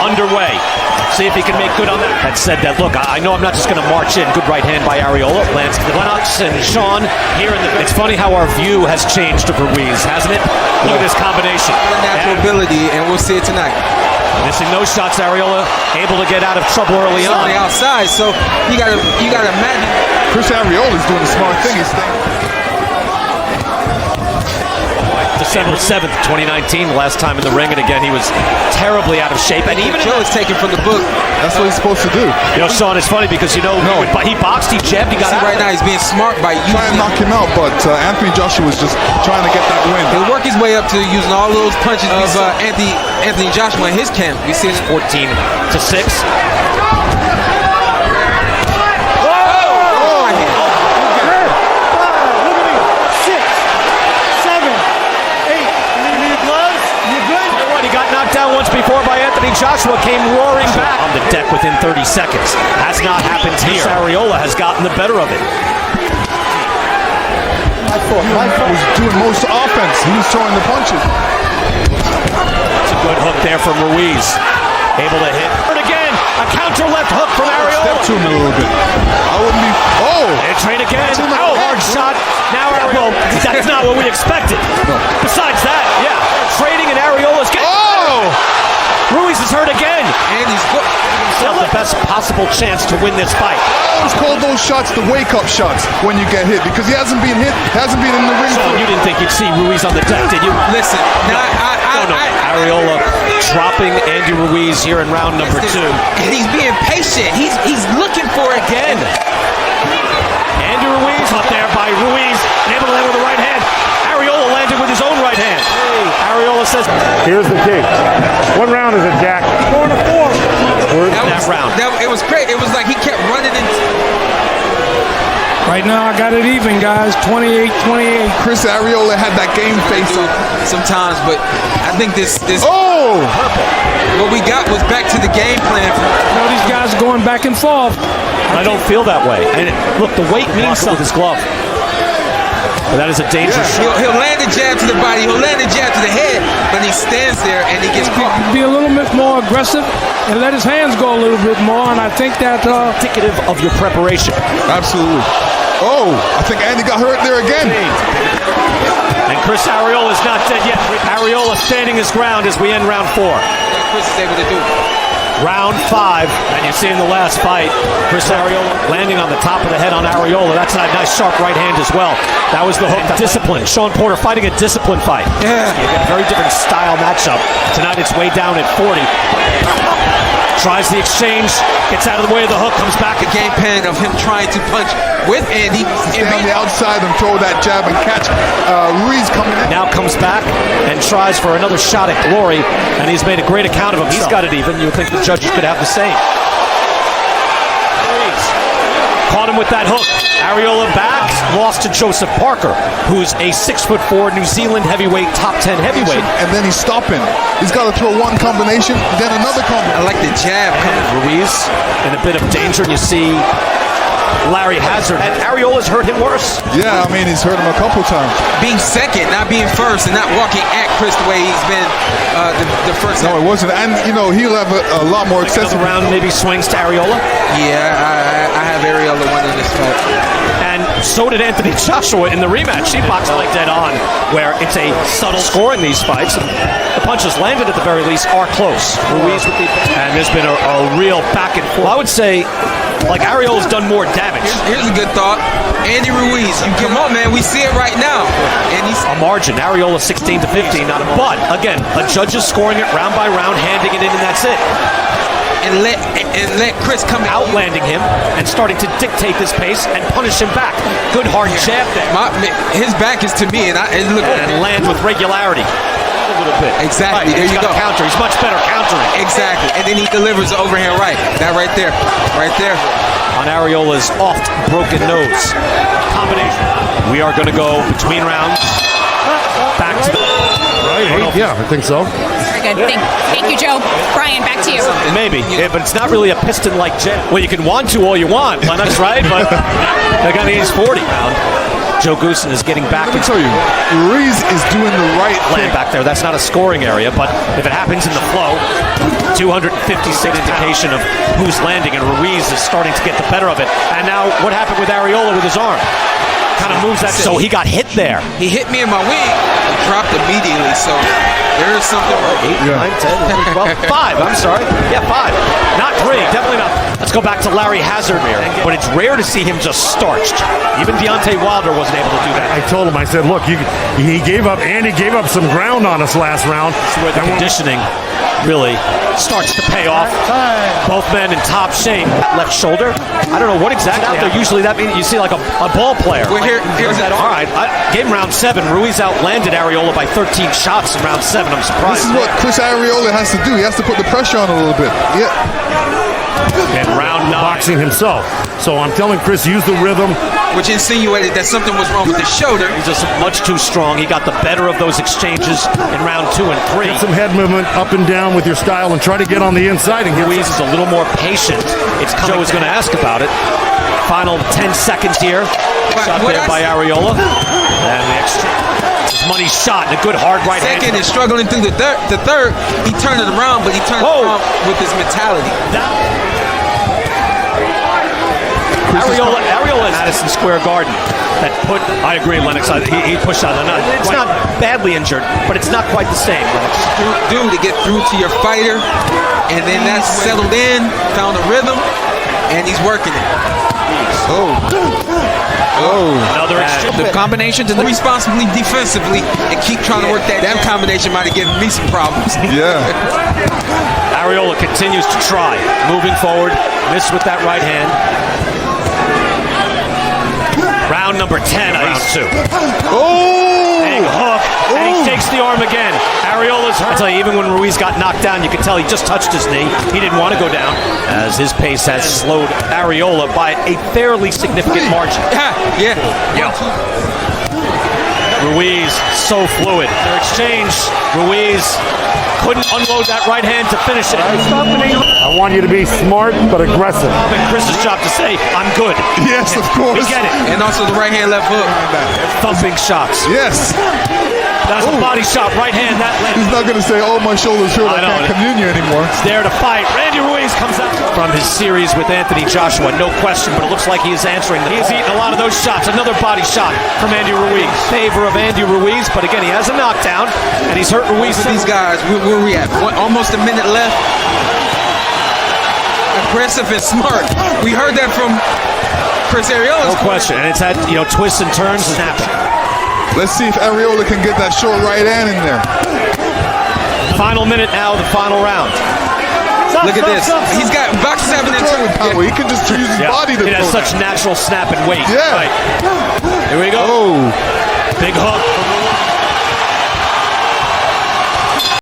underway. See if he can make good on that. Had said that, look, I know I'm not just going to march in. Good right hand by Arreola. Lands to the Lennox and Sean here in the... It's funny how our view has changed of Ruiz, hasn't it? Look at this combination. Natural ability, and we'll see it tonight. Missing no shots, Arreola able to get out of trouble early on. On the outside, so you gotta imagine. Chris Arreola is doing the smart thing. He's staying. December 7th, 2019, last time in the ring, and again he was terribly out of shape. And even Joe is taken from the book. That's what he's supposed to do. You know, Sean, it's funny because he boxed, he jabbed, he got out. Right now he's being smart by using. Trying to knock him out, but Anthony Joshua was just trying to get that win. He'll work his way up to using all those punches of Anthony Joshua in his camp. We see it 14-6. Once before by Anthony Joshua, came roaring back on the deck within 30 seconds. Has not happened here. Arreola has gotten the better of it. He was doing most offense. He was throwing the punches. It's a good hook there from Ruiz. Able to hit. And again, a counter left hook from Arreola. Step to him a little bit. I wouldn't be... Oh! And train again. Oh, hard shot. Now Arreola. That's not what we expected. No. Besides that, yeah. Trading and Arreola's getting... Oh! Ruiz is hurt again. And he's still the best possible chance to win this fight. I always call those shots the wake-up shots when you get hit, because he hasn't been hit, hasn't been in the ring. So you didn't think you'd see Ruiz on the deck, did you? Listen, Arreola dropping Andy Ruiz here in round number 2. And he's being patient. He's looking for it again. Andy Ruiz up there by Ruiz, able to land with the right hand. Arreola landed with his own right hand. Arreola says, here's the key. 1 round is a jack. 4 to 4. That round. It was great. It was like he kept running in. Right now I got it even, guys. 28-28. Chris Arreola had that game face up sometimes, but I think this oh! What we got was back to the game plan. You know, these guys are going back and forth. I don't feel that way. And look, the weight means something with his glove. But that is a dangerous shot. He'll land a jab to the body, he'll land a jab to the head, but he stands there and he gets caught. Be a little bit more aggressive and let his hands go a little bit more, and I think that indicative of your preparation. Absolutely. Oh, I think Andy got hurt there again. And Chris Arreola is not dead yet. Arreola standing his ground as we end round 4. Chris is able to do round 5, and you see in the last fight, Chris Arreola landing on the top of the head on Arreola. That's a nice sharp right hand as well. That was the hook. Discipline. Sean Porter fighting a discipline fight. Yeah. You get a very different style matchup. Tonight it's way down at 40. Tries the exchange, gets out of the way of the hook, comes back. The game plan of him trying to punch with Andy. Stay on the outside and throw that jab and catch Ruiz coming in. Now comes back and tries for another shot at glory, and he's made a great account of him. He's got it even. You would think the judges could have the same. Ruiz caught him with that hook. Arreola back, lost to Joseph Parker, who's a 6'4" New Zealand heavyweight, top 10 heavyweight. And then he's stopping. He's got to throw one combination, then another combination. I like the jab coming. Ruiz in a bit of danger. You see Larry Hazard. And Arreola's hurt him worse. Yeah, I mean, he's hurt him a couple times. Being second, not being first, and not walking at Chris the way he's been the first. No, it wasn't. And, you know, he'll have a lot more excessive. Round maybe swings to Arreola. Yeah, I have Arreola winning this fight. And so did Anthony Joshua in the rematch. He boxed like dead on, where it's a subtle score in these fights. The punches landed at the very least are close. Ruiz with the... And there's been a real back and forth. Well, I would say, like, Arreola's done more damage. Here's a good thought. Andy Ruiz, you come on, man. We see it right now. And he's a margin. Arreola 16-15. But, again, a judge is scoring it round by round, handing it in, and that's it. And let Chris come outlanding him and starting to dictate this pace and punish him back. Good hard jab there. His back is to me, and lands with regularity. A little bit. Exactly. Right. There you go. Counter. He's much better countering. Exactly. And then he delivers the overhand right. That right there. Right there. On Arreola's oft broken nose. Combination. We are going to go between rounds. Back to the... Yeah, I think so. Very good. Thank you, Joe. Brian, back to you. Maybe, yeah, but it's not really a piston-like jet. Well, you can want to all you want, Lennox, right? But they're going to use 40 round. Joe Goosen is getting back. Let me tell you, Ruiz is doing the right Land thing. back there. That's not a scoring area, but if it happens in the flow, 256 indication of who's landing, and Ruiz is starting to get the better of it. And now, what happened with Arreola with his arm? Kind of moves that. So he got hit there. He hit me in my wing, dropped immediately. So there is something. 8, 9, 10, 11, 12, 5. I'm sorry. Yeah, 5. Not 3. Definitely not. Let's go back to Larry Hazard, but it's rare to see him just starched. Even Deontay Wilder wasn't able to do that. I told him, I said, look, he gave up, Andy gave up some ground on us last round. This is where the conditioning really starts to pay off. Both men in top shape. Left shoulder. I don't know what exactly out there. Usually that means you see like a ball player. Well, here's that. All right. Game round 7. Ruiz outlanded Arreola by 13 shots in round 7. I'm surprised. This is what Chris Arreola has to do. He has to put the pressure on a little bit. Yeah. In round 9. Boxing himself. So I'm telling Chris, use the rhythm. Which insinuated that something was wrong with his shoulder. He's just much too strong. He got the better of those exchanges in round 2 and 3. Get some head movement up and down with your style and try to get on the inside and get. Ruiz is a little more patient. It's Joe is going to ask about it. Final 10 seconds here. Shot there by Arreola. And the extra. Money shot and a good hard right hand. Second is struggling through the third. He turned it around, but he turned it around with his mentality. Arreola in Madison Square Garden. That put, I agree, Lennox. He pushed out. It's not badly injured, but it's not quite the same, Lennox. Dude, to get through to your fighter, and then that's settled in, found a rhythm, and he's working it. Another exchange. The combination to responsibly defensively and keep trying to work that combination might have given me some problems. Yeah. Arreola continues to try. Moving forward. Missed with that right hand. Round number 10 of round 2. Big hook. And he takes the arm again. Arreola's hurt. I tell you, even when Ruiz got knocked down, you could tell he just touched his knee. He didn't want to go down, as his pace has slowed Arreola by a fairly significant margin. Yeah. Ruiz, so fluid. Their exchange, Ruiz couldn't unload that right hand to finish it. I want you to be smart but aggressive. And Chris's job to say, I'm good. Yes, of course. We get it. And also the right hand, left hook. Thumping shots. Yes. That's a body shot, right hand, that He's landed. not going to say, oh, my shoulder's hurt, I can't commune you anymore. He's there to fight. Randy Ruiz comes out from his series with Anthony Joshua, no question, but it looks like he is answering them. He's eaten a lot of those shots. Another body shot from Andy Ruiz. Favor of Andy Ruiz, but again, he has a knockdown, and he's hurt Ruiz. These guys, where we at? Almost a minute left. Aggressive and smart. We heard that from Chris Arreola. No question, and it's had twists and turns and snapping. Let's see if Arreola can get that short right hand in there. Final minute now, the final round. Look at this. He's got boxers having With power. He can just use his body to It has throw such that. natural snap and weight. Yeah. Right. Here we go. Oh. Big hook from